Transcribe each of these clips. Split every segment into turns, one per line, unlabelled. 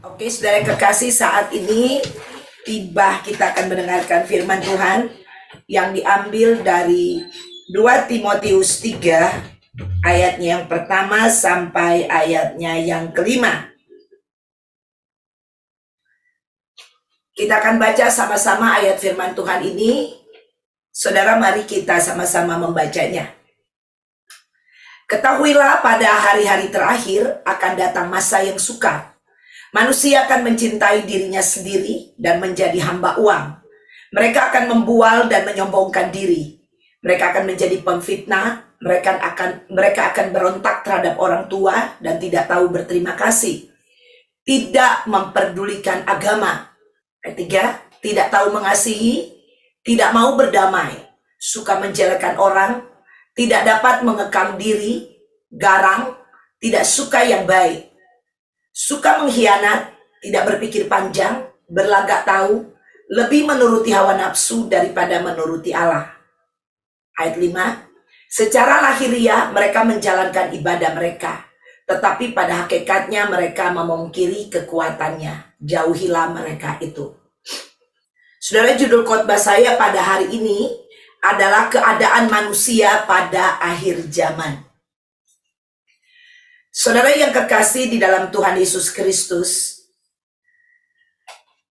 Oke, saudara yang kekasih, saat ini tiba kita akan mendengarkan firman Tuhan yang diambil dari 2 Timotius 3 ayatnya yang pertama sampai ayatnya yang kelima. Kita akan baca sama-sama ayat firman Tuhan ini. Saudara, mari kita sama-sama membacanya. Ketahuilah, pada hari-hari terakhir akan datang masa yang sukar. Manusia akan mencintai dirinya sendiri dan menjadi hamba uang. Mereka akan membual dan menyombongkan diri. Mereka akan menjadi pemfitnah. Mereka akan berontak terhadap orang tua dan tidak tahu berterima kasih. Tidak memperdulikan agama. Ketiga, tidak tahu mengasihi, tidak mau berdamai, suka menjelekkan orang, tidak dapat mengekang diri, garang, tidak suka yang baik, suka mengkhianat, tidak berpikir panjang, berlagak tahu, lebih menuruti hawa nafsu daripada menuruti Allah. Ayat 5, secara lahiriah mereka menjalankan ibadah mereka, tetapi pada hakikatnya mereka memungkiri kekuatannya. Jauhilah mereka itu. Saudara, judul khotbah saya pada hari ini adalah keadaan manusia pada akhir zaman. Saudara yang kekasih di dalam Tuhan Yesus Kristus,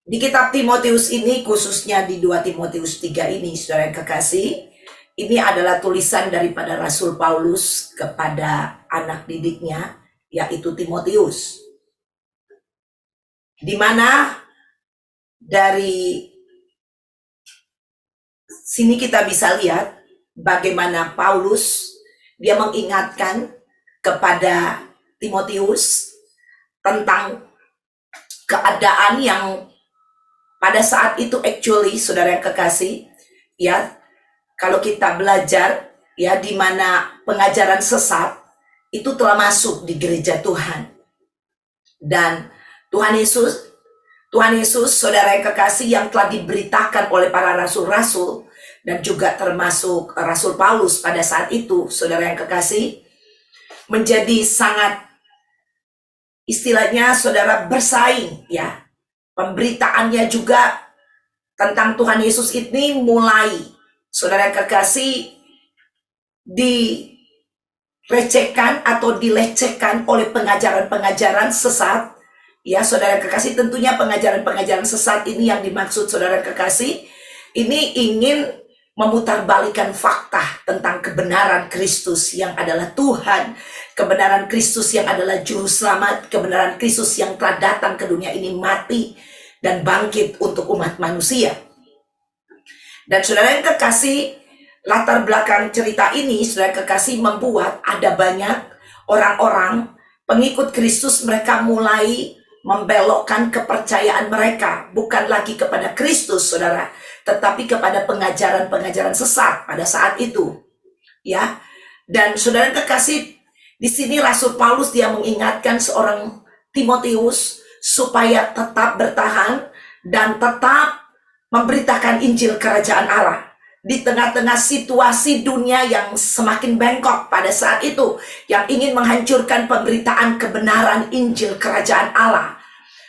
di kitab Timotius ini, khususnya di 2 Timotius 3 ini, saudara yang kekasih, ini adalah tulisan daripada Rasul Paulus kepada anak didiknya, yaitu Timotius. Di mana dari sini kita bisa lihat bagaimana Paulus dia mengingatkan kepada Timotius tentang keadaan yang pada saat itu actually, saudara yang kekasih, ya, kalau kita belajar ya, di mana pengajaran sesat itu telah masuk di gereja Tuhan. Dan Tuhan Yesus, saudara yang kekasih, yang telah diberitakan oleh para rasul-rasul dan juga termasuk Rasul Paulus pada saat itu, saudara yang kekasih, menjadi sangat, istilahnya saudara, bersaing ya. Pemberitaannya juga tentang Tuhan Yesus ini mulai, saudara yang kekasih, dirececehkan atau dilecehkan oleh pengajaran-pengajaran sesat. Ya, saudara kekasih, tentunya pengajaran-pengajaran sesat ini yang dimaksud, saudara kekasih, ini ingin memutarbalikkan fakta tentang kebenaran Kristus yang adalah Tuhan, kebenaran Kristus yang adalah juru selamat, kebenaran Kristus yang telah datang ke dunia ini, mati dan bangkit untuk umat manusia. Dan saudara yang kekasih, latar belakang cerita ini, saudara kekasih, membuat ada banyak orang-orang pengikut Kristus, mereka mulai membelokkan kepercayaan mereka, bukan lagi kepada Kristus, saudara, tetapi kepada pengajaran-pengajaran sesat pada saat itu, ya. Dan saudara kekasih, di sini Rasul Paulus dia mengingatkan seorang Timotius supaya tetap bertahan dan tetap memberitakan Injil Kerajaan Allah di tengah-tengah situasi dunia yang semakin bengkok pada saat itu, yang ingin menghancurkan pemberitaan kebenaran Injil Kerajaan Allah.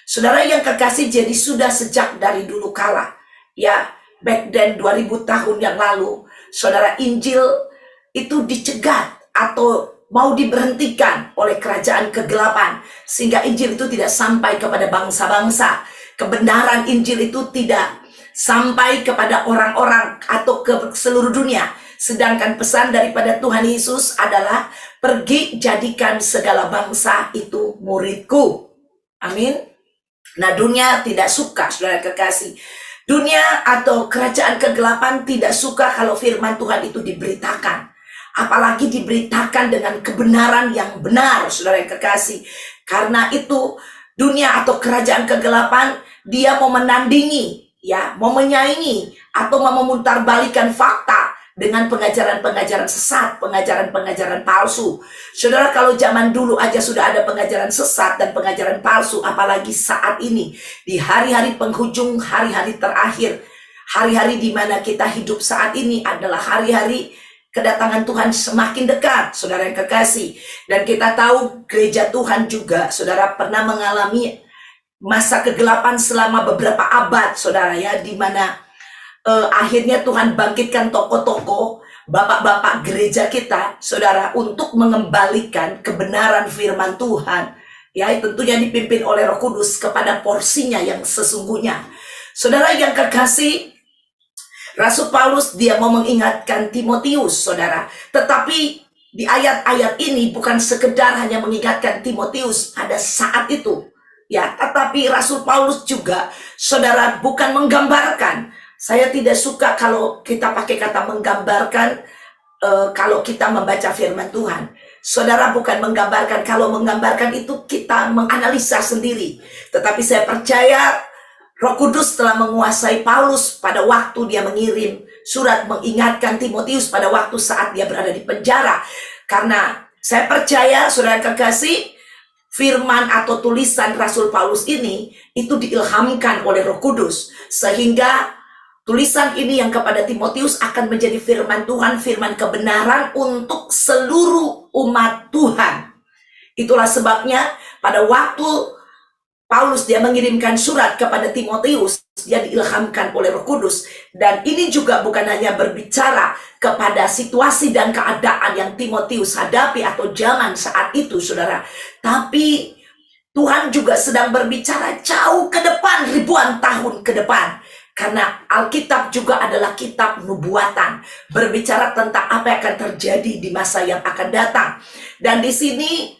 Saudara yang kekasih, jadi sudah sejak dari dulu kala, ya, back then 2000 tahun yang lalu, saudara, Injil itu dicegat atau mau diberhentikan oleh kerajaan kegelapan, sehingga Injil itu tidak sampai kepada bangsa-bangsa. Kebenaran Injil itu tidak sampai kepada orang-orang atau ke seluruh dunia. Sedangkan pesan daripada Tuhan Yesus adalah, pergi jadikan segala bangsa itu muridku. Amin. Nah, dunia tidak suka, saudara kekasih. Dunia atau kerajaan kegelapan tidak suka kalau firman Tuhan itu diberitakan. Apalagi diberitakan dengan kebenaran yang benar, saudara yang kekasih. Karena itu dunia atau kerajaan kegelapan, dia mau menandingi, ya, mau menyaingi atau mau memutarbalikkan fakta dengan pengajaran-pengajaran sesat, pengajaran-pengajaran palsu. Saudara, kalau zaman dulu aja sudah ada pengajaran sesat dan pengajaran palsu, apalagi saat ini, di hari-hari penghujung, hari-hari terakhir, hari-hari di mana kita hidup saat ini adalah hari-hari kedatangan Tuhan semakin dekat, saudara yang kekasih. Dan kita tahu gereja Tuhan juga, saudara, pernah mengalami masa kegelapan selama beberapa abad, saudara ya, di mana akhirnya Tuhan bangkitkan tokoh-tokoh, bapak-bapak gereja kita, saudara, untuk mengembalikan kebenaran firman Tuhan, ya, tentunya dipimpin oleh Roh Kudus kepada porsinya yang sesungguhnya. Saudara yang kekasih, Rasul Paulus dia mau mengingatkan Timotius, saudara, tetapi di ayat-ayat ini bukan sekedar hanya mengingatkan Timotius pada saat itu, ya, tetapi Rasul Paulus juga, saudara, bukan menggambarkan. Saya tidak suka kalau kita pakai kata menggambarkan kalau kita membaca firman Tuhan. Saudara, bukan menggambarkan. Kalau menggambarkan itu kita menganalisa sendiri. Tetapi saya percaya Roh Kudus telah menguasai Paulus pada waktu dia mengirim surat mengingatkan Timotius pada waktu saat dia berada di penjara. Karena saya percaya, saudara kekasih, firman atau tulisan Rasul Paulus ini itu diilhamkan oleh Roh Kudus, sehingga tulisan ini yang kepada Timotius akan menjadi firman Tuhan, firman kebenaran untuk seluruh umat Tuhan. Itulah sebabnya pada waktu Paulus dia mengirimkan surat kepada Timotius, dia diilhamkan oleh Roh Kudus. Dan ini juga bukan hanya berbicara kepada situasi dan keadaan yang Timotius hadapi atau zaman saat itu, saudara. Tapi Tuhan juga sedang berbicara jauh ke depan, ribuan tahun ke depan. Karena Alkitab juga adalah kitab nubuatan, berbicara tentang apa yang akan terjadi di masa yang akan datang. Dan di sini,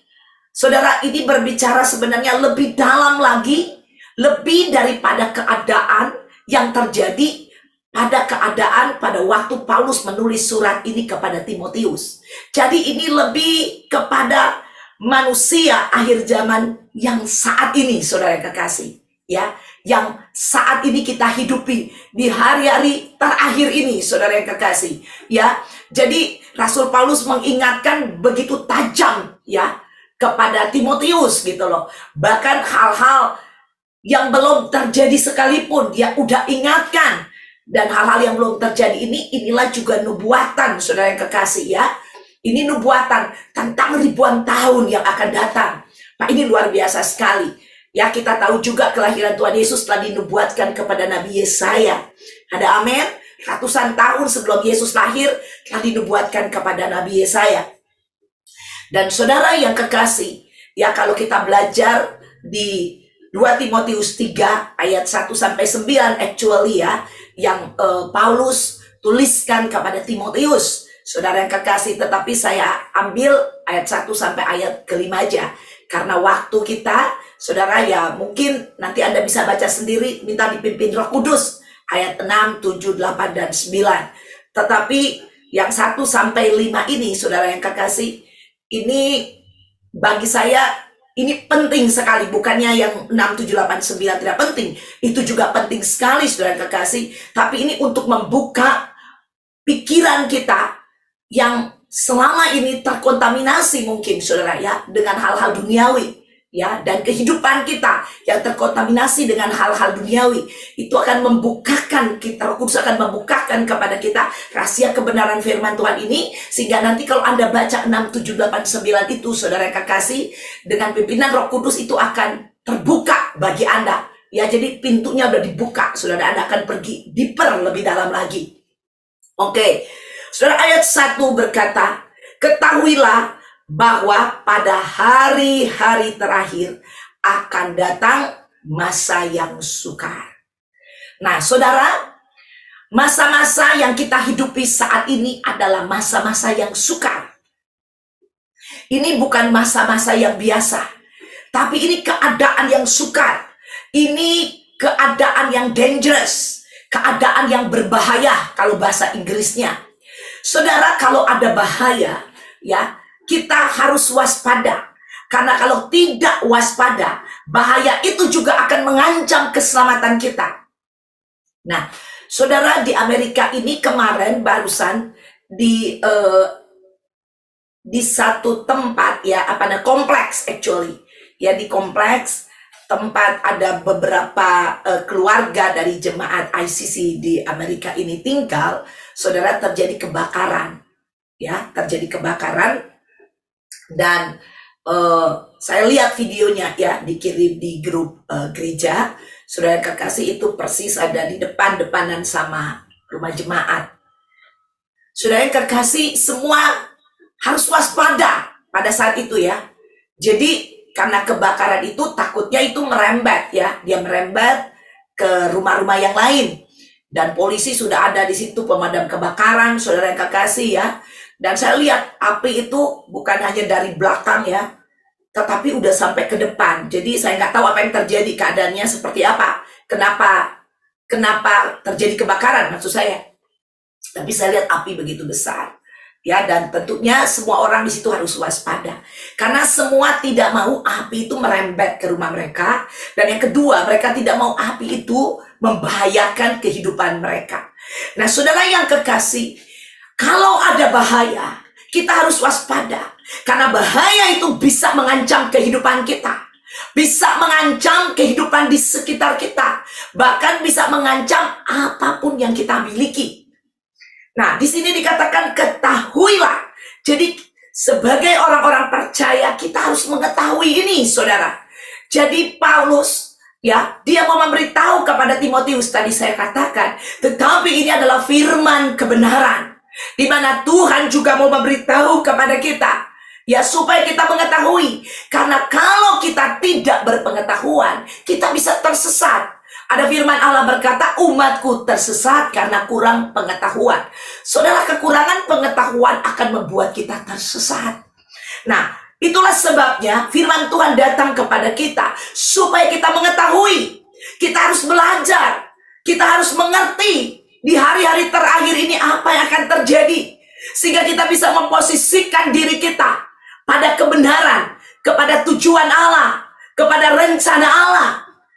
saudara, ini berbicara sebenarnya lebih dalam lagi, lebih daripada keadaan yang terjadi pada waktu Paulus menulis surat ini kepada Timotius. Jadi ini lebih kepada manusia akhir zaman yang saat ini, saudara kekasih, ya, yang saat ini kita hidupi di hari-hari terakhir ini, saudara yang kekasih, ya. Jadi Rasul Paulus mengingatkan begitu tajam, ya, kepada Timotius gitu loh. Bahkan hal-hal yang belum terjadi sekalipun dia udah ingatkan. Dan hal-hal yang belum terjadi inilah juga nubuatan, saudara yang kekasih, ya. Ini nubuatan tentang ribuan tahun yang akan datang. Nah, ini luar biasa sekali. Ya, kita tahu juga kelahiran Tuhan Yesus telah dinubuatkan kepada Nabi Yesaya. Ada amin? Ratusan tahun sebelum Yesus lahir telah dinubuatkan kepada Nabi Yesaya. Dan saudara yang kekasih, ya, kalau kita belajar di 2 Timotius 3 ayat 1-9 actually, ya, yang Paulus tuliskan kepada Timotius, saudara yang kekasih, tetapi saya ambil ayat 1 sampai ayat ke-5 aja. Karena waktu kita, saudara, ya, mungkin nanti Anda bisa baca sendiri, minta dipimpin Roh Kudus, ayat 6, 7, 8, dan 9. Tetapi yang 1 sampai 5 ini, saudara yang kekasih, ini bagi saya ini penting sekali. Bukannya yang 6, 7, 8, 9 tidak penting, itu juga penting sekali, saudara yang kekasih. Tapi ini untuk membuka pikiran kita yang selama ini terkontaminasi mungkin, saudara, ya, dengan hal-hal duniawi, ya, dan kehidupan kita yang terkontaminasi dengan hal-hal duniawi. Itu akan membukakan kita, Roh Kudus akan membukakan kepada kita rahasia kebenaran firman Tuhan ini, sehingga nanti kalau Anda baca 6, 7, 8, 9 itu, saudara yang kekasih, dengan pimpinan Roh Kudus itu akan terbuka bagi Anda, ya. Jadi pintunya udah dibuka, saudara, Anda akan pergi deeper, lebih dalam lagi. Oke, saudara, ayat 1 berkata, ketahuilah bahwa pada hari-hari terakhir akan datang masa yang sukar. Nah, saudara, masa-masa yang kita hidupi saat ini adalah masa-masa yang sukar. Ini bukan masa-masa yang biasa, tapi ini keadaan yang sukar. Ini keadaan yang dangerous, keadaan yang berbahaya kalau bahasa Inggrisnya. Saudara, kalau ada bahaya, ya, kita harus waspada. Karena kalau tidak waspada, bahaya itu juga akan mengancam keselamatan kita. Nah, saudara, di Amerika ini kemarin barusan di satu tempat, ya, kompleks actually, ya, di kompleks tempat ada beberapa keluarga dari jemaat ICC di Amerika ini tinggal, saudara, terjadi kebakaran, ya, terjadi kebakaran. Dan Saya lihat videonya ya, dikirim di grup gereja. Saudara yang kekasih, itu persis ada di depan-depanan sama rumah jemaat. Saudara yang kekasih, semua harus waspada pada saat itu ya. Jadi karena kebakaran itu takutnya itu merembet ya, dia merembet ke rumah-rumah yang lain. Dan polisi sudah ada di situ, pemadam kebakaran, saudara yang kekasih ya. Dan saya lihat api itu bukan hanya dari belakang ya, tetapi udah sampai ke depan. Jadi saya nggak tahu apa yang terjadi, keadaannya seperti apa. Kenapa terjadi kebakaran maksud saya. Tapi saya lihat api begitu besar. Ya, dan tentunya semua orang di situ harus waspada. Karena semua tidak mau api itu merembet ke rumah mereka. Dan yang kedua, mereka tidak mau api itu membahayakan kehidupan mereka. Nah, saudara yang kekasih, kalau ada bahaya, kita harus waspada. Karena bahaya itu bisa mengancam kehidupan kita. Bisa mengancam kehidupan di sekitar kita. Bahkan bisa mengancam apapun yang kita miliki. Nah, di sini dikatakan ketahuilah. Jadi sebagai orang-orang percaya kita harus mengetahui ini, saudara. Jadi Paulus ya, dia mau memberitahu kepada Timotius, tadi saya katakan, tetapi ini adalah firman kebenaran, di mana Tuhan juga mau memberitahu kepada kita ya, supaya kita mengetahui. Karena kalau kita tidak berpengetahuan, kita bisa tersesat. Ada firman Allah berkata, umatku tersesat karena kurang pengetahuan. Saudara, kekurangan pengetahuan akan membuat kita tersesat. Nah, itulah sebabnya firman Tuhan datang kepada kita, supaya kita mengetahui. Kita harus belajar. Kita harus mengerti di hari-hari terakhir ini apa yang akan terjadi. Sehingga kita bisa memposisikan diri kita pada kebenaran, kepada tujuan Allah, kepada rencana Allah.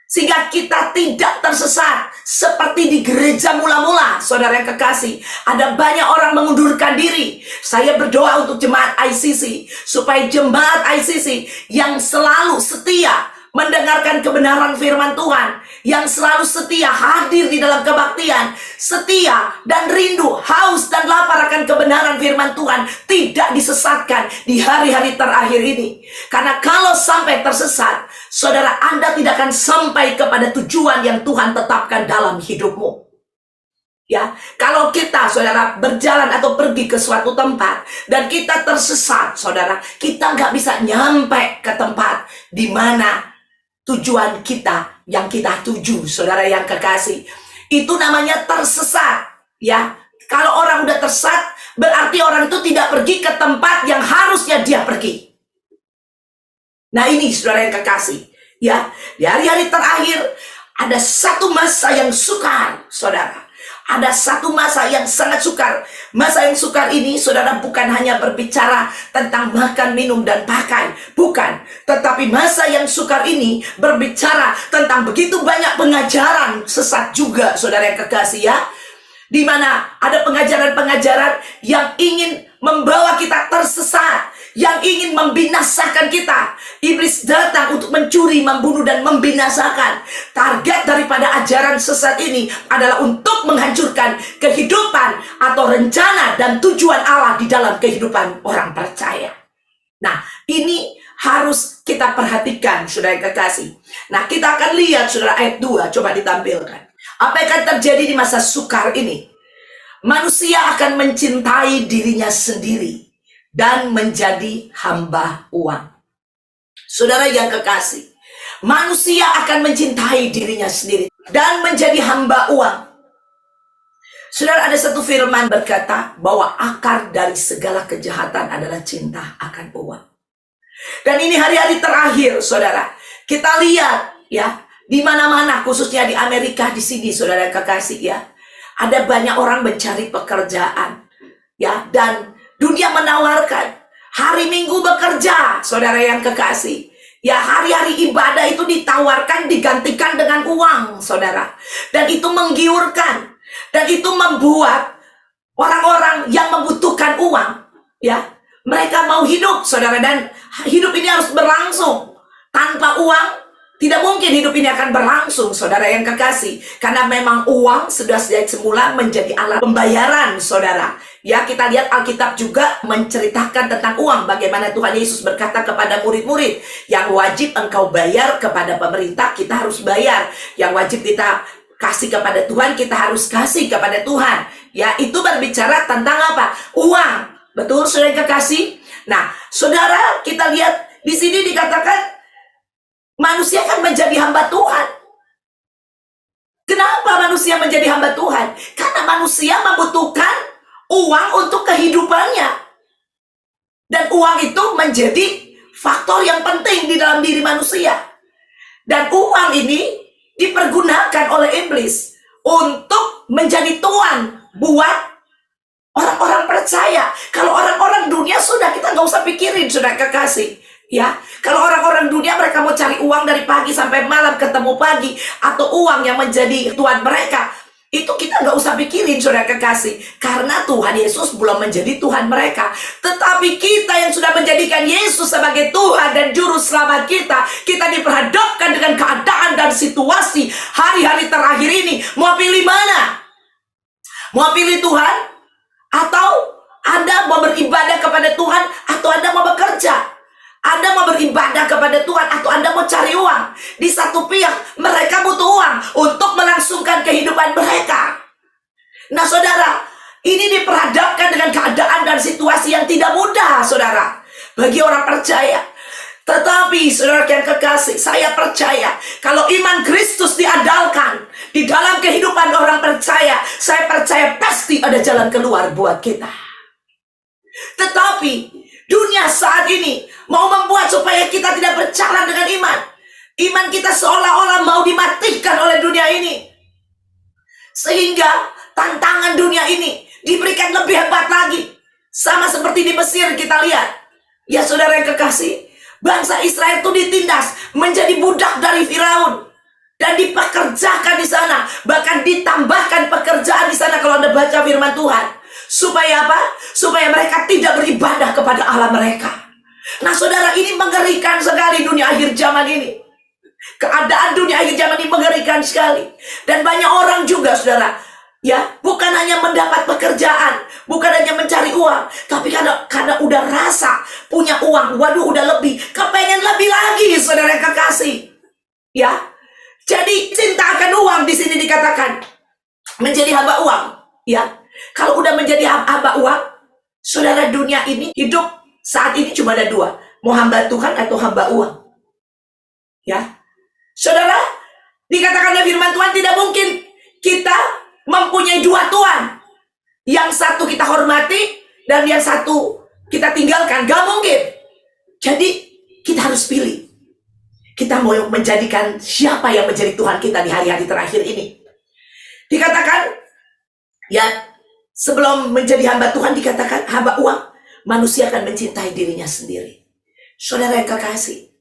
Sehingga kita tidak tersesat seperti di gereja mula-mula. Saudara yang kekasih, ada banyak orang mengundurkan diri. Saya berdoa untuk jemaat ICC, supaya jemaat ICC yang selalu setia mendengarkan kebenaran firman Tuhan, yang selalu setia hadir di dalam kebaktian, setia dan rindu, haus dan lapar akan kebenaran firman Tuhan, tidak disesatkan di hari-hari terakhir ini. Karena kalau sampai tersesat, saudara, Anda tidak akan sampai kepada tujuan yang Tuhan tetapkan dalam hidupmu. Ya, kalau kita, saudara, berjalan atau pergi ke suatu tempat dan kita tersesat, saudara, kita nggak bisa nyampe ke tempat di mana tujuan kita yang kita tuju, saudara yang kekasih. Itu namanya tersesat, ya. Kalau orang udah tersesat, berarti orang itu tidak pergi ke tempat yang harusnya dia pergi. Nah, ini saudara yang kekasih, ya. Di hari-hari terakhir ada satu masa yang sukar, saudara. Ada satu masa yang sangat sukar. Masa yang sukar ini, saudara, bukan hanya berbicara tentang makan, minum, dan pakai. Bukan. Tetapi masa yang sukar ini berbicara tentang begitu banyak pengajaran sesat juga, saudara yang kekasih ya. Di mana ada pengajaran-pengajaran yang ingin membawa kita tersesat, yang ingin membinasakan kita. Iblis datang untuk mencuri, membunuh, dan membinasakan. Target daripada ajaran sesat ini adalah untuk menghancurkan kehidupan atau rencana dan tujuan Allah di dalam kehidupan orang percaya. Nah, ini harus kita perhatikan, saudara yang kekasih. Nah, kita akan lihat, saudara, ayat 2, coba ditampilkan. Apa yang akan terjadi di masa sukar ini? Manusia akan mencintai dirinya sendiri dan menjadi hamba uang. Saudara yang kekasih, manusia akan mencintai dirinya sendiri dan menjadi hamba uang. Saudara, ada satu firman berkata bahwa akar dari segala kejahatan adalah cinta akan uang. Dan ini hari-hari terakhir, saudara. Kita lihat ya, di mana-mana, khususnya di Amerika, di sini, saudara yang kekasih ya, ada banyak orang mencari pekerjaan ya, dan dunia menawarkan hari Minggu bekerja, saudara yang kekasih. Ya, hari-hari ibadah itu ditawarkan, digantikan dengan uang, saudara. Dan itu menggiurkan. Dan itu membuat orang-orang yang membutuhkan uang, ya, mereka mau hidup, saudara. Dan hidup ini harus berlangsung. Tanpa uang, tidak mungkin hidup ini akan berlangsung, saudara yang kekasih. Karena memang uang sudah sejak semula menjadi alat pembayaran, saudara. Ya, kita lihat Alkitab juga menceritakan tentang uang. Bagaimana Tuhan Yesus berkata kepada murid-murid, yang wajib engkau bayar kepada pemerintah, kita harus bayar. Yang wajib kita kasih kepada Tuhan, kita harus kasih kepada Tuhan. Ya, itu berbicara tentang apa? Uang. Betul, saudara yang kekasih? Nah, saudara, kita lihat di sini dikatakan manusia kan menjadi hamba Tuhan. Kenapa manusia menjadi hamba Tuhan? Karena manusia membutuhkan uang untuk kehidupannya. Dan uang itu menjadi faktor yang penting di dalam diri manusia. Dan uang ini dipergunakan oleh iblis untuk menjadi tuan buat orang-orang percaya. Kalau orang-orang dunia sudah kita nggak usah pikirin, sudah kekasih. Ya, kalau orang-orang dunia mereka mau cari uang dari pagi sampai malam ketemu pagi, atau uang yang menjadi tuan mereka, itu kita nggak usah pikirin, saudara kekasih, karena Tuhan Yesus belum menjadi Tuhan mereka. Tetapi kita yang sudah menjadikan Yesus sebagai Tuhan dan Juru Selamat kita diperhadapkan dengan keadaan dan situasi hari-hari terakhir ini. Mau pilih mana? Mau pilih Tuhan? Atau Anda mau beribadah kepada Tuhan? Atau Anda mau bekerja? Anda mau beribadah kepada Tuhan atau Anda mau cari uang? Di satu pihak mereka butuh uang untuk melangsungkan kehidupan mereka. Nah saudara, ini diperhadapkan dengan keadaan dan situasi yang tidak mudah, saudara, bagi orang percaya. Tetapi saudara yang kekasih, saya percaya kalau iman Kristus diandalkan di dalam kehidupan orang percaya, saya percaya pasti ada jalan keluar buat kita. Tetapi dunia saat ini mau membuat supaya kita tidak berjalan dengan iman. Iman kita seolah-olah mau dimatikan oleh dunia ini. Sehingga tantangan dunia ini diberikan lebih hebat lagi. Sama seperti di Mesir kita lihat. Ya saudara yang kekasih, bangsa Israel itu ditindas menjadi budak dari Firaun. Dan dipekerjakan di sana. Bahkan ditambahkan pekerjaan di sana kalau Anda baca firman Tuhan. Supaya apa? Supaya mereka tidak beribadah kepada Allah mereka. Nah saudara, ini mengerikan sekali dunia akhir zaman ini. Keadaan dunia akhir zaman ini mengerikan sekali. Dan banyak orang juga saudara, ya, bukan hanya mendapat pekerjaan, bukan hanya mencari uang, tapi karena udah rasa punya uang, waduh udah lebih, kepengen lebih lagi, saudara yang kekasih. Ya, jadi cinta akan uang di sini dikatakan menjadi hamba uang. Ya, kalau udah menjadi hamba uang, saudara, dunia ini hidup saat ini cuma ada dua, mau hamba Tuhan atau hamba uang. Ya, saudara, dikatakan oleh firman Tuhan tidak mungkin kita mempunyai dua tuan. Yang satu kita hormati dan yang satu kita tinggalkan. Gak mungkin. Jadi kita harus pilih. Kita mau menjadikan siapa yang menjadi Tuhan kita di hari-hari terakhir ini. Dikatakan, ya, sebelum menjadi hamba Tuhan dikatakan hamba uang, manusia akan mencintai dirinya sendiri. Saudara yang kekasih,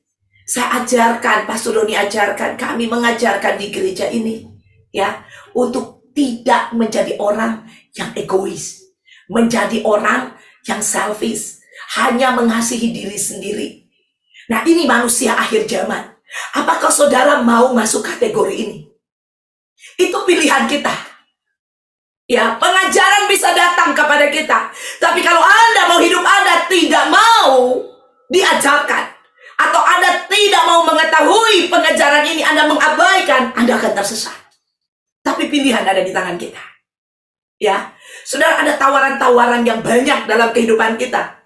saya ajarkan, Pastor Doni ajarkan, kami mengajarkan di gereja ini, ya, untuk tidak menjadi orang yang egois, menjadi orang yang selfish, hanya mengasihi diri sendiri. Nah, ini manusia akhir zaman. Apakah saudara mau masuk kategori ini? Itu pilihan kita. Ya, pengajaran bisa datang kepada kita. Tapi kalau Anda mau hidup Anda tidak mau diajarkan, atau Anda tidak mau mengetahui pengajaran ini, Anda mengabaikan, Anda akan tersesat. Tapi pilihan ada di tangan kita. Ya, saudara, ada tawaran-tawaran yang banyak dalam kehidupan kita.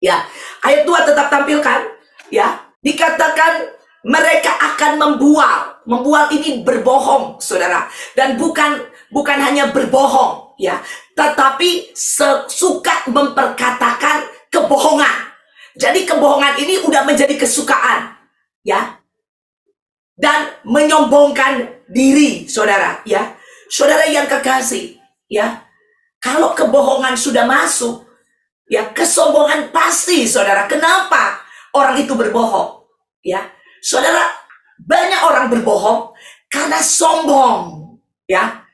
Ya, ayat 2 tetap tampilkan. Ya, dikatakan mereka akan membual. Membual ini berbohong, saudara. Dan bukan hanya berbohong, ya, tetapi suka memperkatakan kebohongan. Jadi kebohongan ini udah menjadi kesukaan, ya, dan menyombongkan diri, saudara, ya. Saudara yang kekasih, ya, kalau kebohongan sudah masuk, ya, kesombongan pasti, saudara. Kenapa orang itu berbohong? Ya, saudara, banyak orang berbohong karena sombong, ya.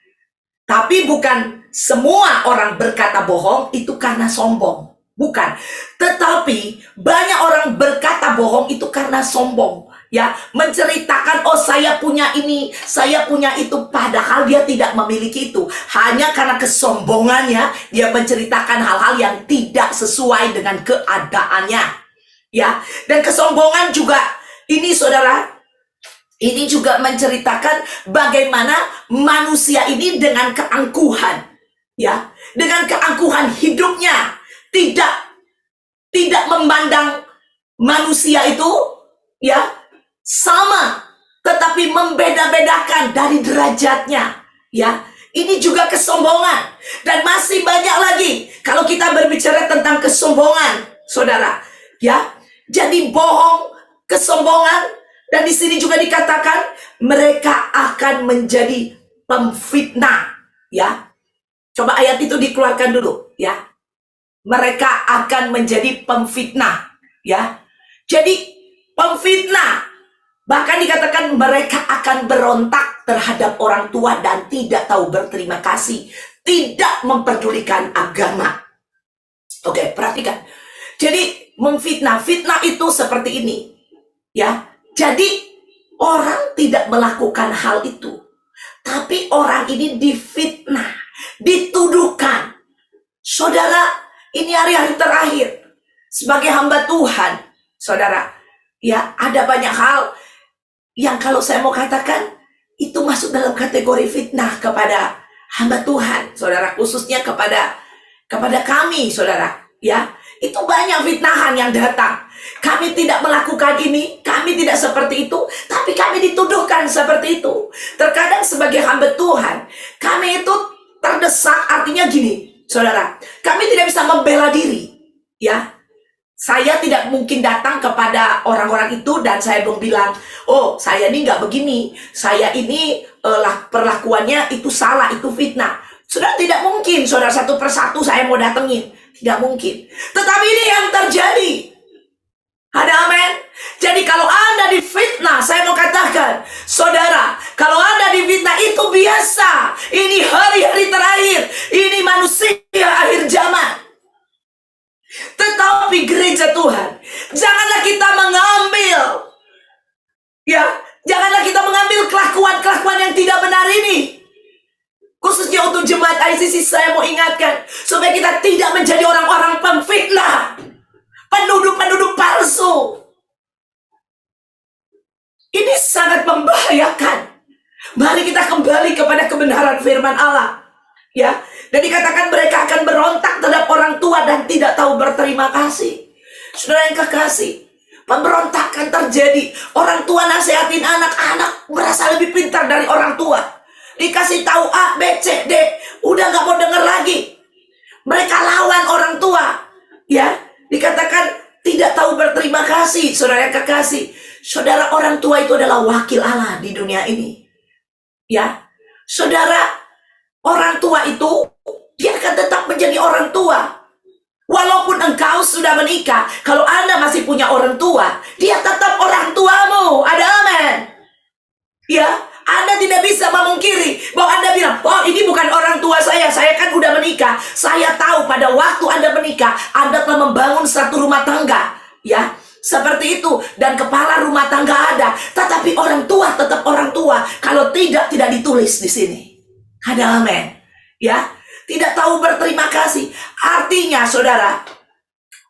Tapi bukan semua orang berkata bohong itu karena sombong. Bukan. Tetapi banyak orang berkata bohong itu karena sombong. Ya, menceritakan, oh saya punya ini, saya punya itu, padahal dia tidak memiliki itu. Hanya karena kesombongannya, dia menceritakan hal-hal yang tidak sesuai dengan keadaannya. Ya, dan kesombongan juga, ini saudara, ini juga menceritakan bagaimana manusia ini dengan keangkuhan, ya, dengan keangkuhan hidupnya, tidak memandang manusia itu, ya, sama, tetapi membeda-bedakan dari derajatnya. Ya, ini juga kesombongan. Dan masih banyak lagi kalau kita berbicara tentang kesombongan, saudara. Ya, jadi bohong, kesombongan, dan di sini juga dikatakan mereka akan menjadi pemfitnah. Ya, coba ayat itu dikeluarkan dulu. Ya, mereka akan menjadi pemfitnah. Ya, jadi pemfitnah. Bahkan dikatakan mereka akan berontak terhadap orang tua dan tidak tahu berterima kasih. Tidak memperdulikan agama. Oke, perhatikan. Jadi memfitnah. Fitnah itu seperti ini. Ya, jadi orang tidak melakukan hal itu. Tapi orang ini difitnah. Dituduhkan. Saudara, ini hari-hari terakhir. Sebagai hamba Tuhan. Saudara, ya ada banyak hal yang kalau saya mau katakan itu masuk dalam kategori fitnah kepada hamba Tuhan, saudara, khususnya kepada kami, saudara, ya. Itu banyak fitnahan yang datang. Kami tidak melakukan ini, kami tidak seperti itu, tapi kami dituduhkan seperti itu. Terkadang sebagai hamba Tuhan, kami itu terdesak, artinya gini, saudara, kami tidak bisa membela diri, ya. Saya tidak mungkin datang kepada orang-orang itu dan saya belum bilang, oh saya ini nggak begini, saya ini perlakuannya itu salah, itu fitnah. Sudah tidak mungkin, saudara, satu persatu saya mau datengin, tidak mungkin. Tetapi ini yang terjadi. Ada amin. Jadi kalau Anda difitnah, saya mau katakan, saudara, kalau Anda difitnah itu biasa. Ini hari-hari terakhir, ini manusia akhir zaman. Tetapi gereja Tuhan, janganlah kita mengambil, ya, janganlah kita mengambil kelakuan-kelakuan yang tidak benar ini. Khususnya untuk jemaat ICC, saya mau ingatkan supaya kita tidak menjadi orang-orang pemfitnah, penduduk-penduduk palsu. Ini sangat membahayakan. Mari kita kembali kepada kebenaran firman Allah, ya. Dan dikatakan mereka akan berontak terhadap orang tua dan tidak tahu berterima kasih. Saudara yang kekasih, pemberontakan terjadi. Orang tua nasihatin anak-anak merasa lebih pintar dari orang tua. Dikasih tahu A, B, C, D, udah gak mau dengar lagi. Mereka lawan orang tua. Ya, dikatakan tidak tahu berterima kasih. Saudara yang kekasih, saudara, orang tua itu adalah wakil Allah di dunia ini. Ya, saudara, orang tua itu dia akan tetap menjadi orang tua. Walaupun engkau sudah menikah, kalau Anda masih punya orang tua, dia tetap orang tuamu. Ada amin. Ya, Anda tidak bisa memungkiri bahwa Anda bilang, oh ini bukan orang tua saya kan udah menikah. Saya tahu pada waktu Anda menikah, Anda telah membangun satu rumah tangga. Ya, seperti itu. Dan kepala rumah tangga ada. Tetapi orang tua tetap orang tua. Kalau tidak ditulis di sini. Ada amin. Ya, tidak tahu berterima kasih. Artinya, saudara,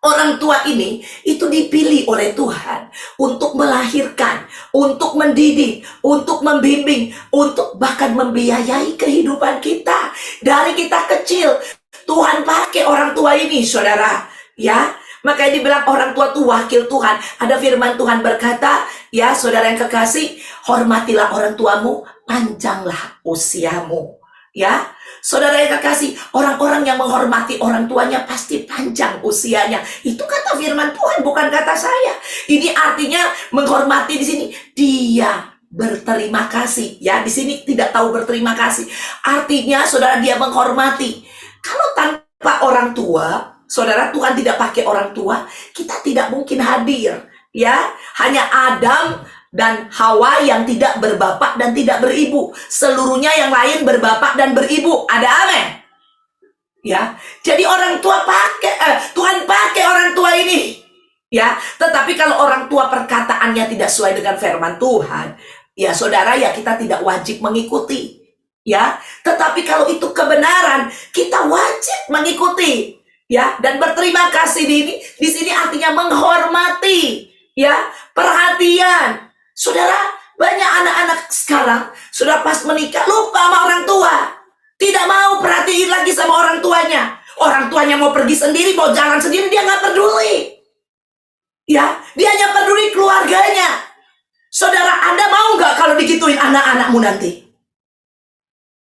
orang tua ini itu dipilih oleh Tuhan untuk melahirkan, untuk mendidik, untuk membimbing, untuk bahkan membiayai kehidupan kita. Dari kita kecil, Tuhan pakai orang tua ini, saudara. Ya, makanya dibilang orang tua itu wakil Tuhan. Ada firman Tuhan berkata, ya saudara yang kekasih, hormatilah orang tuamu, panjanglah usiamu. Ya, saudara yang kekasih, orang-orang yang menghormati orang tuanya pasti panjang usianya. Itu kata firman Tuhan, bukan kata saya. Ini artinya menghormati di sini dia berterima kasih. Ya, di sini tidak tahu berterima kasih. Artinya, saudara, dia menghormati. Kalau tanpa orang tua, saudara, Tuhan tidak pakai orang tua, kita tidak mungkin hadir. Ya, hanya Adam dan Hawa yang tidak berbapak dan tidak beribu. Seluruhnya yang lain berbapak dan beribu. Ada amin. Ya, jadi orang tua Tuhan pakai orang tua ini. Ya, tetapi kalau orang tua perkataannya tidak sesuai dengan firman Tuhan, ya saudara, ya kita tidak wajib mengikuti. Ya, tetapi kalau itu kebenaran, kita wajib mengikuti. Ya, dan berterima kasih di sini artinya menghormati, ya, perhatian. Saudara, banyak anak-anak sekarang sudah pas menikah lupa sama orang tua. Tidak mau perhatiin lagi sama orang tuanya. Orang tuanya mau pergi sendiri, mau jalan sendiri, dia nggak peduli. Ya, dia hanya peduli keluarganya. Saudara, Anda mau nggak kalau digituin anak-anakmu nanti?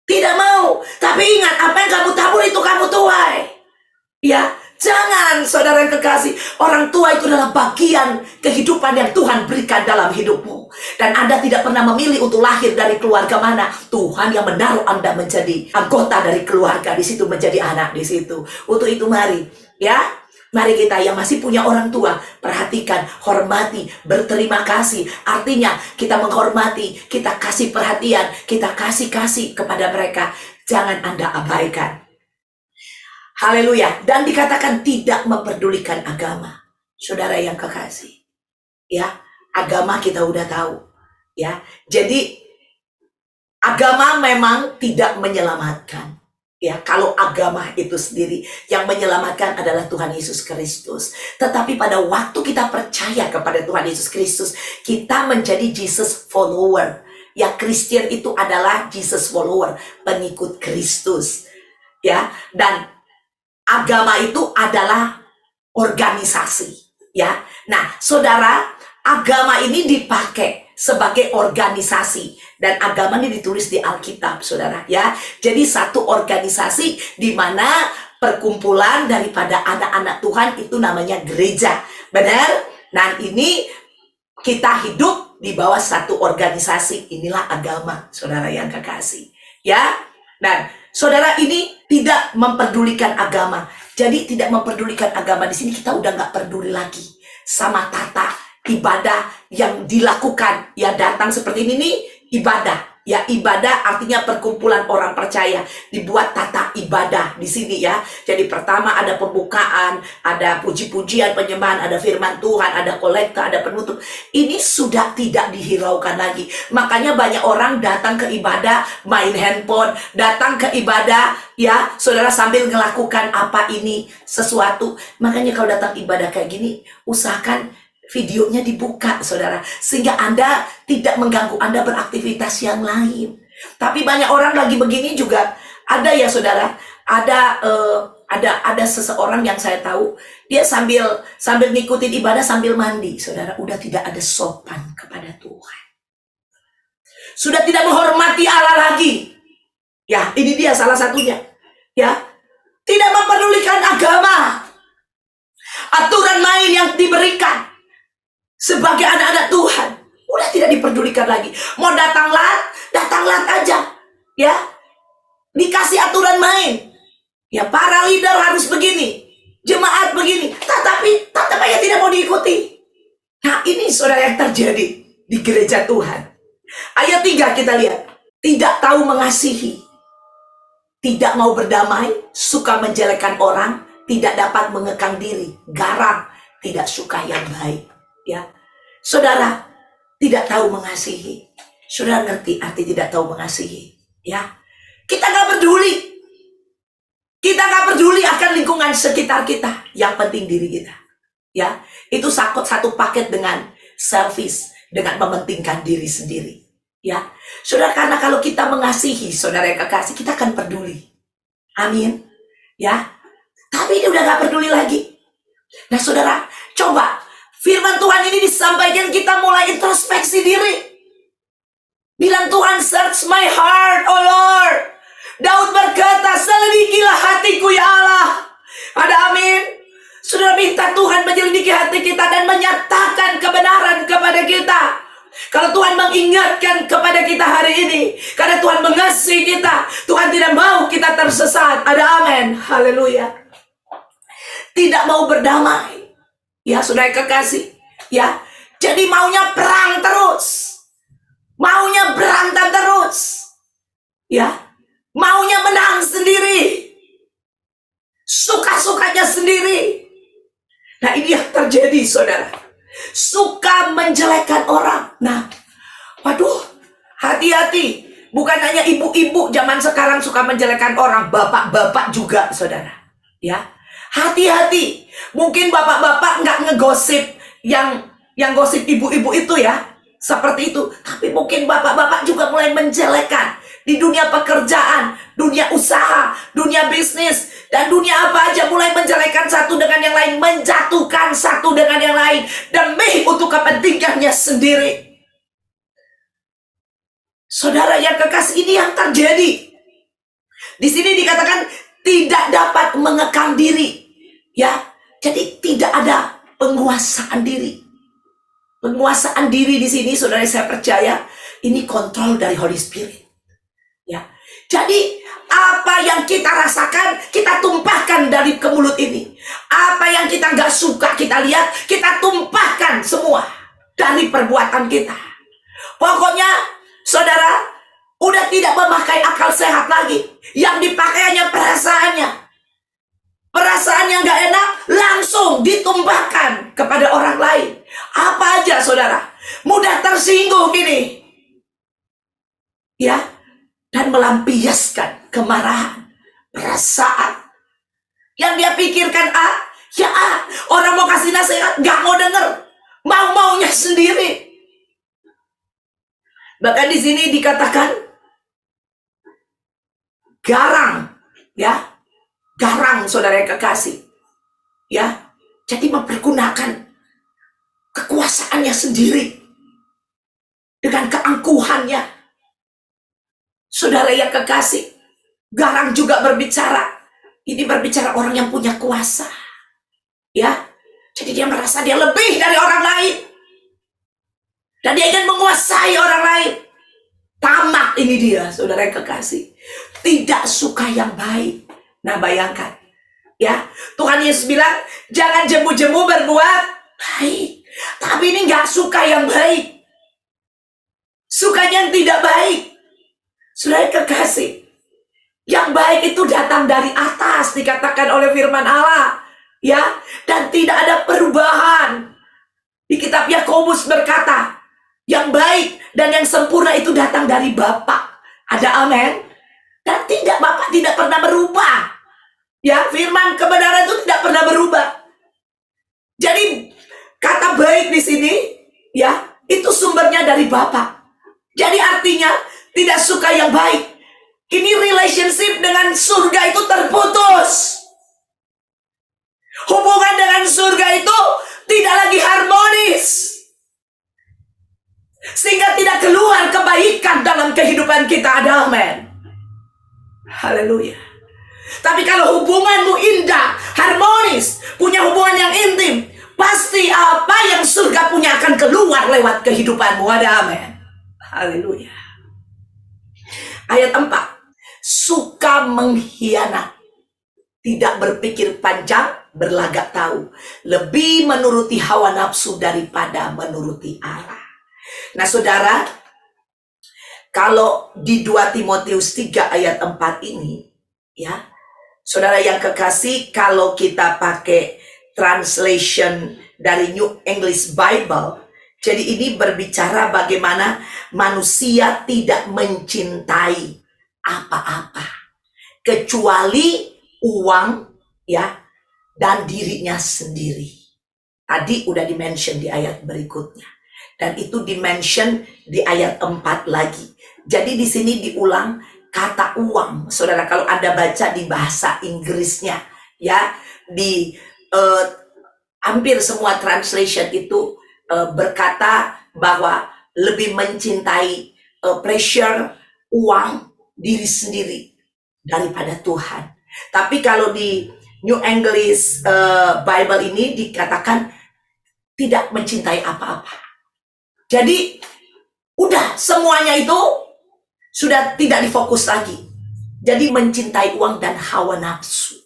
Tidak mau. Tapi ingat, apa yang kamu tabur itu kamu tuai. Ya, jangan, saudara yang kekasih. Orang tua itu adalah bagian kehidupan yang Tuhan berikan dalam hidupmu. Dan Anda tidak pernah memilih untuk lahir dari keluarga mana. Tuhan yang menaruh Anda menjadi anggota dari keluarga di situ, menjadi anak di situ. Untuk itu mari, ya. Mari kita yang masih punya orang tua, perhatikan, hormati, berterima kasih. Artinya kita menghormati, kita kasih perhatian, kita kasih kepada mereka. Jangan Anda abaikan. Haleluya. Dan dikatakan tidak memperdulikan agama. Saudara yang kekasih. Ya, agama kita udah tahu. Ya, jadi agama memang tidak menyelamatkan. Ya, kalau agama itu sendiri yang menyelamatkan adalah Tuhan Yesus Kristus. Tetapi pada waktu kita percaya kepada Tuhan Yesus Kristus, kita menjadi Jesus follower. Ya, Kristen itu adalah Jesus follower, pengikut Kristus. Ya, dan agama itu adalah organisasi. Ya, nah, saudara, agama ini dipakai sebagai organisasi, dan agama ini ditulis di Alkitab, saudara, ya. Jadi satu organisasi di mana perkumpulan daripada anak-anak Tuhan itu namanya gereja, benar? Nah, ini kita hidup di bawah satu organisasi, inilah agama, saudara yang kekasih, ya. Dan saudara, ini tidak memperdulikan agama. Jadi tidak memperdulikan agama di sini, kita udah nggak peduli lagi sama tata ibadah yang dilakukan. Ya, datang seperti ini nih ibadah. Ya, ibadah artinya perkumpulan orang percaya. Dibuat tata ibadah di sini, ya. Jadi pertama ada pembukaan, ada puji-pujian, penyembahan, ada firman Tuhan, ada kolekta, ada penutup. Ini sudah tidak dihiraukan lagi. Makanya banyak orang datang ke ibadah main handphone, datang ke ibadah, ya, saudara, sambil melakukan apa ini sesuatu. Makanya kalau datang ibadah kayak gini, usahakan videonya dibuka, saudara, sehingga Anda tidak mengganggu Anda beraktivitas yang lain. Tapi banyak orang lagi begini juga ada, ya saudara. Ada seseorang yang saya tahu, dia sambil ngikutin ibadah sambil mandi, saudara. Udah tidak ada sopan kepada Tuhan, sudah tidak menghormati Allah lagi. Ya, ini dia salah satunya. Ya, tidak memperdulikan agama, aturan main yang diberikan sebagai anak-anak Tuhan udah tidak diperdulikan lagi. Mau datang lat aja, ya, dikasih aturan main. Ya, para leader harus begini, jemaat begini, tetapi tetap tidak mau diikuti. Nah, ini saudara yang terjadi di gereja Tuhan. Ayat 3 kita lihat, tidak tahu mengasihi, tidak mau berdamai, suka menjelekkan orang, tidak dapat mengekang diri, garang, tidak suka yang baik. Ya, saudara, tidak tahu mengasihi. Saudara ngerti arti tidak tahu mengasihi? Ya, kita nggak peduli. Kita nggak peduli akan lingkungan sekitar kita. Yang penting diri kita. Ya, itu satu paket dengan selfish, dengan mementingkan diri sendiri. Ya, saudara, karena kalau kita mengasihi, saudara yang kekasih, kita akan peduli. Amin. Ya, tapi ini udah nggak peduli lagi. Nah, saudara, coba firman Tuhan ini disampaikan, kita mulai introspeksi diri. Bilang, Tuhan, search my heart, oh Lord. Daud berkata, selidikilah hatiku, ya Allah. Ada amin. Saudara, minta Tuhan menyelidiki hati kita dan menyatakan kebenaran kepada kita. Kalau Tuhan mengingatkan kepada kita hari ini, karena Tuhan mengasihi kita, Tuhan tidak mau kita tersesat. Ada amin. Haleluya. Tidak mau berdamai. Ya, saudara kekasih, ya. Jadi maunya perang terus. Maunya berantem terus. Ya. Maunya menang sendiri. Suka-sukanya sendiri. Nah, ini yang terjadi, saudara. Suka menjelekkan orang. Nah, waduh, hati-hati. Bukan hanya ibu-ibu zaman sekarang suka menjelekkan orang, bapak-bapak juga, saudara. Ya, hati-hati. Mungkin bapak-bapak nggak ngegosip yang gosip ibu-ibu itu ya, seperti itu. Tapi mungkin bapak-bapak juga mulai menjelekkan di dunia pekerjaan, dunia usaha, dunia bisnis, dan dunia apa aja, mulai menjelekkan satu dengan yang lain, menjatuhkan satu dengan yang lain demi untuk kepentingannya sendiri. Saudara yang kekasih, ini yang terjadi. Di sini dikatakan tidak dapat mengekang diri, ya. Jadi tidak ada penguasaan diri. Penguasaan diri di sini, saudara, saya percaya ini kontrol dari Holy Spirit. Ya. Jadi apa yang kita rasakan, kita tumpahkan dari ke mulut ini. Apa yang kita nggak suka kita lihat, kita tumpahkan semua dari perbuatan kita. Pokoknya, saudara, udah tidak memakai akal sehat lagi. Yang dipakai hanya perasaannya. Perasaan yang gak enak langsung ditumpahkan kepada orang lain. Apa aja, saudara. Mudah tersinggung gini. Ya. Dan melampiaskan kemarahan, perasaan. Yang dia pikirkan A, ya A. Orang mau kasih nasihat, gak mau denger. Mau-maunya sendiri. Bahkan di sini dikatakan garang, ya, garang, saudara yang kekasih, ya. Jadi mempergunakan kekuasaannya sendiri dengan keangkuhannya. Saudara yang kekasih, garang juga berbicara. Ini berbicara orang yang punya kuasa, ya. Jadi dia merasa dia lebih dari orang lain. Dan dia ingin menguasai orang lain. Tamak ini dia, saudara yang kekasih. Tidak suka yang baik. Nah, bayangkan. Ya, Tuhan Yesus bilang, jangan jemu-jemu berbuat baik. Tapi ini gak suka yang baik. Sukanya yang tidak baik. Saudara yang kekasih. Yang baik itu datang dari atas, dikatakan oleh firman Allah. Ya, dan tidak ada perubahan. Di kitab Yakobus berkata, yang baik dan yang sempurna itu datang dari Bapa. Ada amin? Dan tidak, Bapa tidak pernah berubah. Ya, firman kebenaran itu tidak pernah berubah. Jadi kata baik di sini, ya, itu sumbernya dari Bapa. Jadi artinya tidak suka yang baik. Ini relationship dengan surga itu terputus. Hubungan dengan surga itu tidak lagi harmonis. Sehingga tidak keluar kebaikan dalam kehidupan kita. Ada amin. Haleluya. Tapi kalau hubunganmu indah, harmonis, punya hubungan yang intim, pasti apa yang surga punya akan keluar lewat kehidupanmu. Ada amin. Haleluya. Ayat 4. Suka mengkhianat, tidak berpikir panjang, berlagak tahu, lebih menuruti hawa nafsu daripada menuruti Allah. Nah, saudara, kalau di 2 Timotius 3 ayat 4 ini, ya, saudara yang kekasih, kalau kita pakai translation dari New English Bible, jadi ini berbicara bagaimana manusia tidak mencintai apa-apa kecuali uang, ya, dan dirinya sendiri. Tadi udah di-mention di ayat berikutnya. Dan itu di-mention di ayat 4 lagi. Jadi di sini diulang kata uang. Saudara, kalau Anda baca di bahasa Inggrisnya, ya, di hampir semua translation itu berkata bahwa lebih mencintai pressure, uang, diri sendiri daripada Tuhan. Tapi kalau di New English Bible ini dikatakan tidak mencintai apa-apa. Jadi udah semuanya itu sudah tidak difokus lagi. Jadi mencintai uang dan hawa nafsu.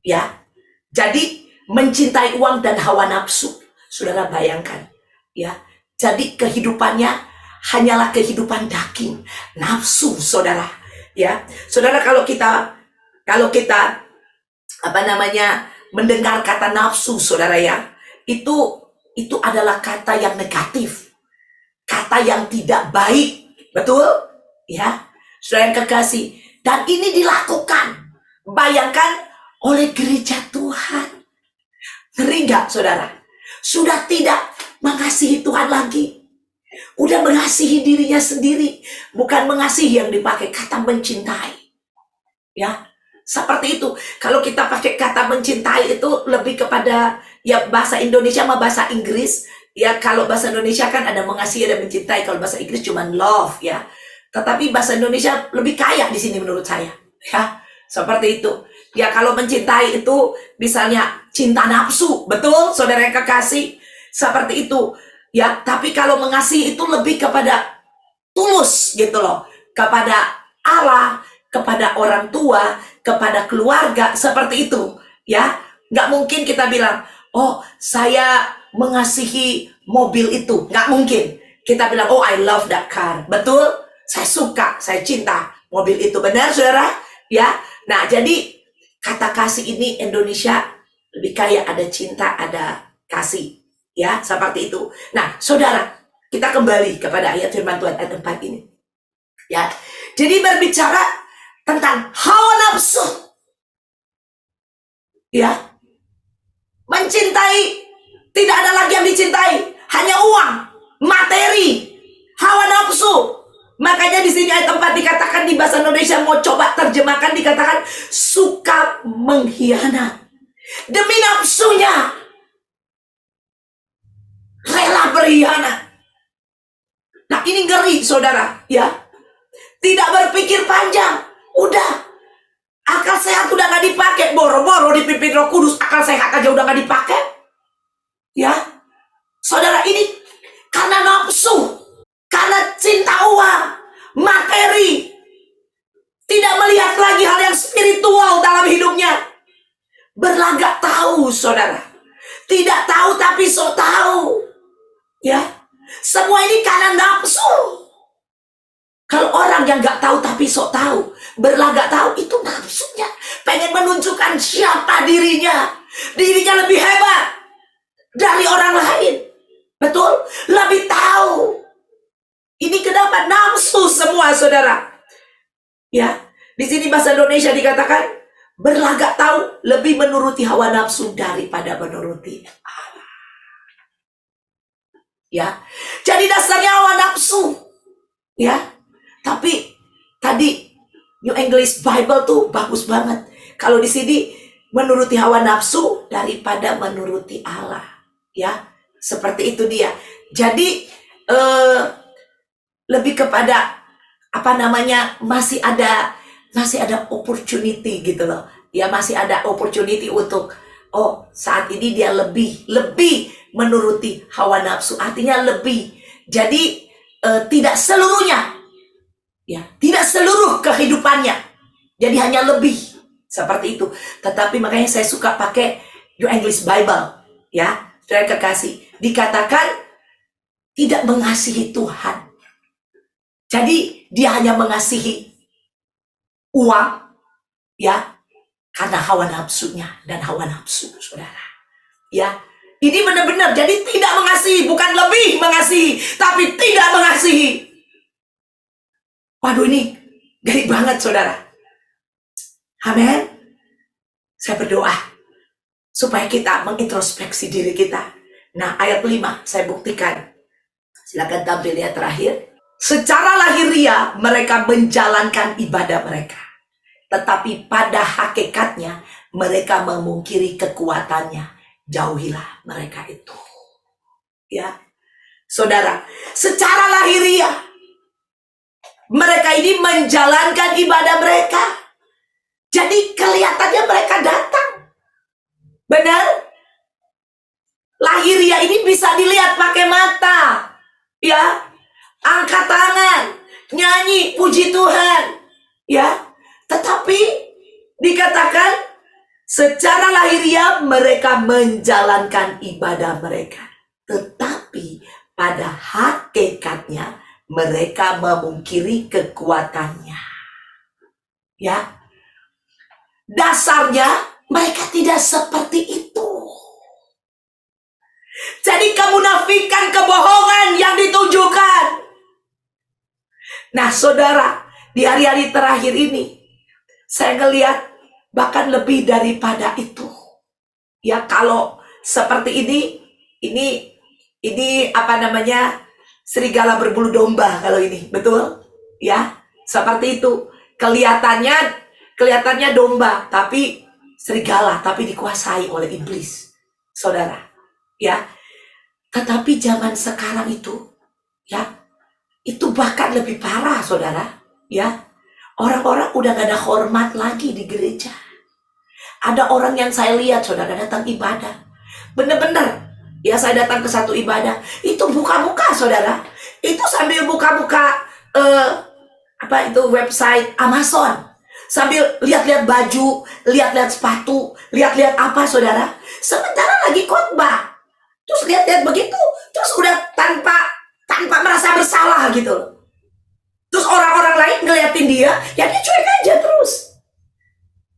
Ya. Jadi mencintai uang dan hawa nafsu. Saudara bayangkan, ya. Jadi kehidupannya hanyalah kehidupan daging, nafsu, saudara. Ya. Saudara, kalau kita mendengar kata nafsu, saudara ya, itu adalah kata yang negatif, kata yang tidak baik, betul? Ya, saudara yang kekasih, dan ini dilakukan, bayangkan, oleh gereja Tuhan. Ngeri nggak, saudara? Sudah tidak mengasihi Tuhan lagi, udah mengasihi dirinya sendiri, bukan mengasihi yang dipakai kata mencintai. Ya, seperti itu. Kalau kita pakai kata mencintai itu lebih kepada ya bahasa Indonesia sama bahasa Inggris. Ya, kalau bahasa Indonesia kan ada mengasihi, ada mencintai. Kalau bahasa Inggris cuma love ya. Tetapi bahasa Indonesia lebih kaya di sini menurut saya. Ya, seperti itu. Ya, kalau mencintai itu misalnya cinta nafsu, betul, saudara yang kekasih, seperti itu. Ya, tapi kalau mengasihi itu lebih kepada tulus gitu loh, kepada Allah, kepada orang tua, kepada keluarga, seperti itu. Ya, nggak mungkin kita bilang, oh saya mengasihi mobil itu, nggak mungkin. Kita bilang, oh I love that car, betul? Saya suka, saya cinta mobil itu, benar saudara? Ya, nah jadi kata kasih ini Indonesia lebih kaya, ada cinta, ada kasih, ya seperti itu. Nah, saudara, kita kembali kepada ayat firman Tuhan ayat 4 ini. Ya, jadi berbicara tentang hawa nafsu. Ya, mencintai, tidak ada lagi yang dicintai, hanya uang, materi, hawa nafsu. Makanya di sini ayat 4 dikatakan di bahasa Indonesia, mau coba terjemahkan, dikatakan suka mengkhianat demi nafsunya, rela berkhianat. Nah ini ngeri saudara ya, tidak berpikir panjang, udah akal sehat udah gak dipakai, boro-boro dipimpin Roh Kudus, akal sehat aja udah gak dipakai. Ya, saudara, ini karena nafsu, karena cinta uang, materi, tidak melihat lagi hal yang spiritual dalam hidupnya. Berlagak tahu, saudara. Tidak tahu tapi sok tahu. Ya, semua ini karena nafsu. Kalau orang yang gak tahu tapi sok tahu, berlagak tahu, itu nafsunya. Pengen menunjukkan siapa dirinya. Dirinya lebih hebat dari orang lain. Betul? Lebih tahu. Ini kenapa nafsu semua, saudara. Ya, di sini bahasa Indonesia dikatakan berlagak tahu, lebih menuruti hawa nafsu daripada menuruti Allah. Ya, jadi dasarnya hawa nafsu. Ya, tapi tadi New English Bible tuh bagus banget. Kalau di sini menuruti hawa nafsu daripada menuruti Allah. Ya, seperti itu dia. Jadi lebih kepada apa namanya, masih ada opportunity gitu loh. Ya, masih ada opportunity untuk saat ini dia lebih menuruti hawa nafsu, artinya lebih. Jadi tidak seluruhnya, ya, tidak seluruh kehidupannya. Jadi hanya lebih seperti itu. Tetapi makanya saya suka pakai New English Bible, ya, saudara kekasih. Dikatakan tidak mengasihi Tuhan. Jadi dia hanya mengasihi uang, ya, karena hawa nafsunya dan hawa nafsu, saudara. Ya, ini benar-benar jadi tidak mengasihi, bukan lebih mengasihi, tapi tidak mengasihi. Waduh, ini gede banget, saudara. Amin. Saya berdoa supaya kita mengintrospeksi diri kita. Nah, ayat 5 saya buktikan. Silakan tampil ya terakhir. Secara lahiriah mereka menjalankan ibadah mereka, tetapi pada hakikatnya mereka memungkiri kekuatannya. Jauhilah mereka itu. Ya, saudara, secara lahiriah mereka ini menjalankan ibadah mereka. Jadi kelihatannya mereka datang. Benar? Lahiriah ini bisa dilihat pakai mata. Ya, angkat tangan, nyanyi, puji Tuhan. Ya, tetapi dikatakan secara lahiriah mereka menjalankan ibadah mereka, tetapi pada hakikatnya mereka memungkiri kekuatannya. Ya, dasarnya Mereka tidak seperti itu. Jadi kemunafikan, kebohongan yang ditunjukkan. Nah saudara, di hari-hari terakhir ini, saya ngelihat bahkan lebih daripada itu. Ya kalau seperti ini apa namanya, serigala berbulu domba kalau ini, betul? Ya, seperti itu. Kelihatannya domba, tapi serigala, tapi dikuasai oleh iblis, saudara. Ya, tetapi zaman sekarang itu, ya, itu bahkan lebih parah, saudara. Ya, orang-orang udah gak ada hormat lagi di gereja. Ada orang yang saya lihat, saudara, datang ibadah, bener-bener. Ya, saya datang ke satu ibadah, itu buka-buka, saudara. Itu sambil buka-buka website Amazon, sambil lihat-lihat baju, lihat-lihat sepatu, lihat-lihat apa, saudara. Sementara lagi khotbah, terus lihat-lihat begitu, terus udah tanpa merasa bersalah gitu. Terus orang-orang lain ngeliatin dia, ya dia cuek aja terus.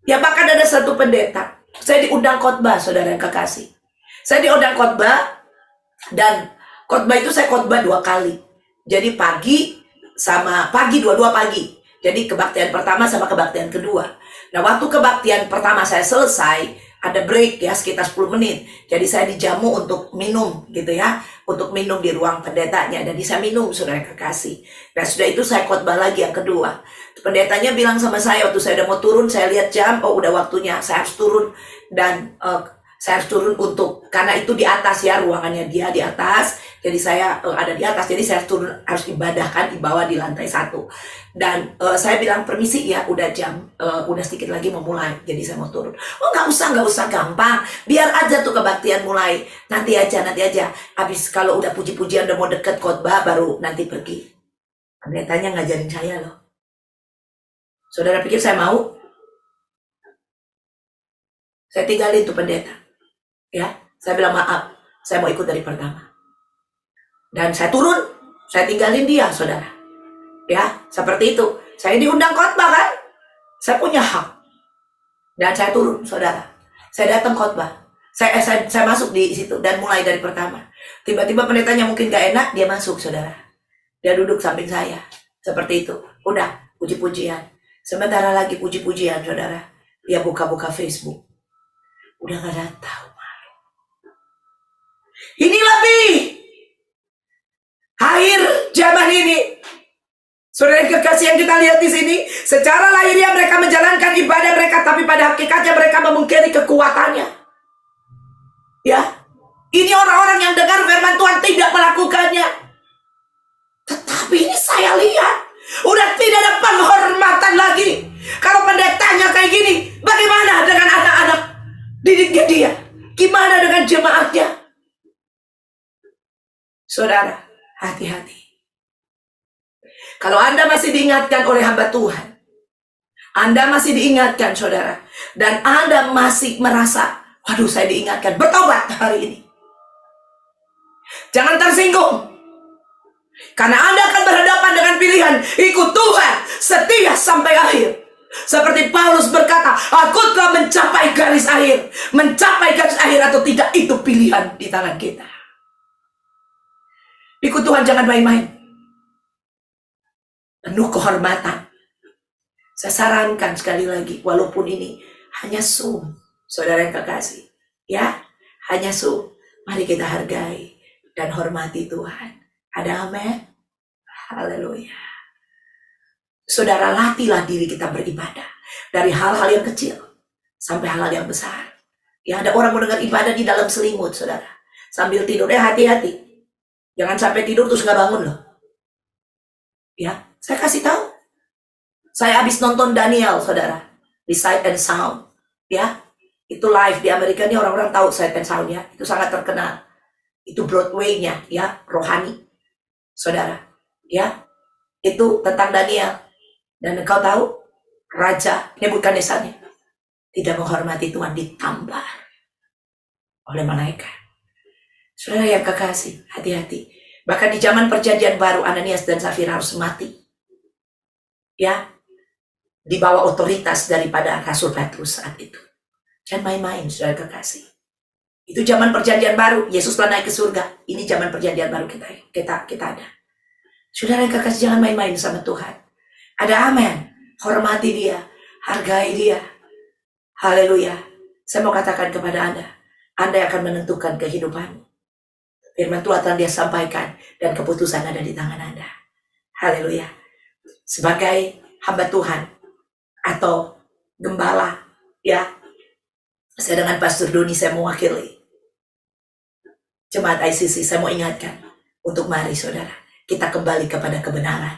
Ya bahkan ada satu pendeta, saya diundang khotbah, saudara yang kekasih. Saya diundang khotbah, dan khotbah itu saya khotbah 2 kali. Jadi pagi dua-dua pagi. Jadi kebaktian pertama sama kebaktian kedua. Nah waktu kebaktian pertama saya selesai, ada break ya sekitar 10 menit. Jadi saya dijamu untuk minum gitu ya. Untuk minum di ruang pendetanya. Dan saya minum, saudara kekasih. Nah sudah itu saya khotbah lagi yang kedua. Pendetanya bilang sama saya waktu saya udah mau turun, saya lihat jam, oh udah waktunya saya harus turun. Dan saya harus turun karena itu di atas ya, ruangannya dia di atas. Jadi saya ada di atas, jadi saya turun, harus ibadahkan di bawah di lantai 1. Dan saya bilang permisi ya, udah jam, udah sedikit lagi mau mulai, jadi saya mau turun. Oh nggak usah, gampang, biar aja tuh kebaktian mulai, nanti aja. Habis kalau udah puji-pujian udah mau deket khotbah baru nanti pergi. Pendetanya ngajarin saya loh. Saudara pikir saya mau? Saya tinggalin tuh pendeta. Ya, saya bilang maaf, saya mau ikut dari pertama. Dan saya turun, saya tinggalin dia, saudara. Ya, seperti itu. Saya diundang khotbah kan? Saya punya hak. Dan saya turun, saudara. Saya datang khotbah. Saya masuk di situ dan mulai dari pertama. Tiba-tiba pendetanya mungkin gak enak, dia masuk, saudara. Dia duduk samping saya. Seperti itu. Udah, puji-pujian. Sementara lagi puji-pujian, saudara. Dia buka-buka Facebook. Udah gak ada tahu. Ini lebih akhir zaman ini, saudara yang kekasih yang kita lihat di sini. Secara lahiriah mereka menjalankan ibadah mereka, tapi pada hakikatnya mereka memungkiri kekuatannya. Ya, ini orang-orang yang dengar firman Tuhan tidak melakukannya. Tetapi ini saya lihat udah tidak ada penghormatan lagi. Kalau pendetanya kayak gini, bagaimana dengan anak-anak didiknya dia? Gimana dengan jemaatnya? Saudara, hati-hati. Kalau Anda masih diingatkan oleh hamba Tuhan, Anda masih diingatkan, saudara, dan Anda masih merasa, waduh saya diingatkan, bertobat hari ini. Jangan tersinggung. Karena Anda akan berhadapan dengan pilihan, ikut Tuhan setia sampai akhir. Seperti Paulus berkata, aku telah mencapai garis akhir. Mencapai garis akhir atau tidak, itu pilihan di tangan kita. Ikut Tuhan jangan main-main. Penuh kehormatan. Saya sarankan sekali lagi, walaupun ini hanya Zoom, saudara yang kekasih, ya, hanya Zoom. Mari kita hargai dan hormati Tuhan. Ada amin? Haleluya. Saudara, latihlah diri kita beribadah. Dari hal-hal yang kecil sampai hal-hal yang besar. Ya, ada orang mendengar ibadah di dalam selimut, saudara. Sambil tidur, hati-hati. Jangan sampai tidur terus gak bangun loh. Ya, saya kasih tahu. Saya habis nonton Daniel, saudara, di Sight and Sound. Ya, itu live di Amerika. Ini orang-orang tahu Sight and Sound ya. Itu sangat terkenal. Itu Broadway-nya ya, rohani. Saudara, ya. Itu tentang Daniel. Dan engkau tahu, Raja Nebukadnezar tidak menghormati Tuhan, ditampar oleh malaikat. Saudara yang kekasih, hati-hati. Bahkan di zaman perjanjian baru, Ananias dan Safira harus mati. Ya, di bawah otoritas daripada Rasul Petrus saat itu. Jangan main-main, saudara kekasih. Itu zaman perjanjian baru. Yesus telah naik ke surga. Ini zaman perjanjian baru kita ada. Saudara yang kekasih, jangan main-main sama Tuhan. Ada amin. Hormati dia. Hargai dia. Haleluya. Saya mau katakan kepada Anda yang akan menentukan kehidupanmu. Firman Tuhan telah dia sampaikan dan keputusan ada di tangan Anda. Haleluya. Sebagai hamba Tuhan atau gembala, ya, saya dengan Pastor Doni, saya mewakili Jemaat ICC. Saya mau ingatkan untuk mari saudara, kita kembali kepada kebenaran.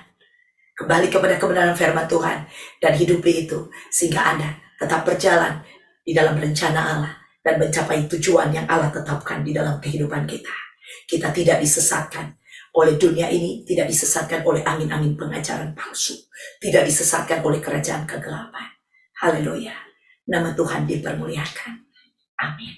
Kembali kepada kebenaran firman Tuhan dan hidupi itu sehingga Anda tetap berjalan di dalam rencana Allah dan mencapai tujuan yang Allah tetapkan di dalam kehidupan kita. Kita tidak disesatkan oleh dunia ini, tidak disesatkan oleh angin-angin pengajaran palsu, tidak disesatkan oleh kerajaan kegelapan. Haleluya. Nama Tuhan dipermuliakan. Amin.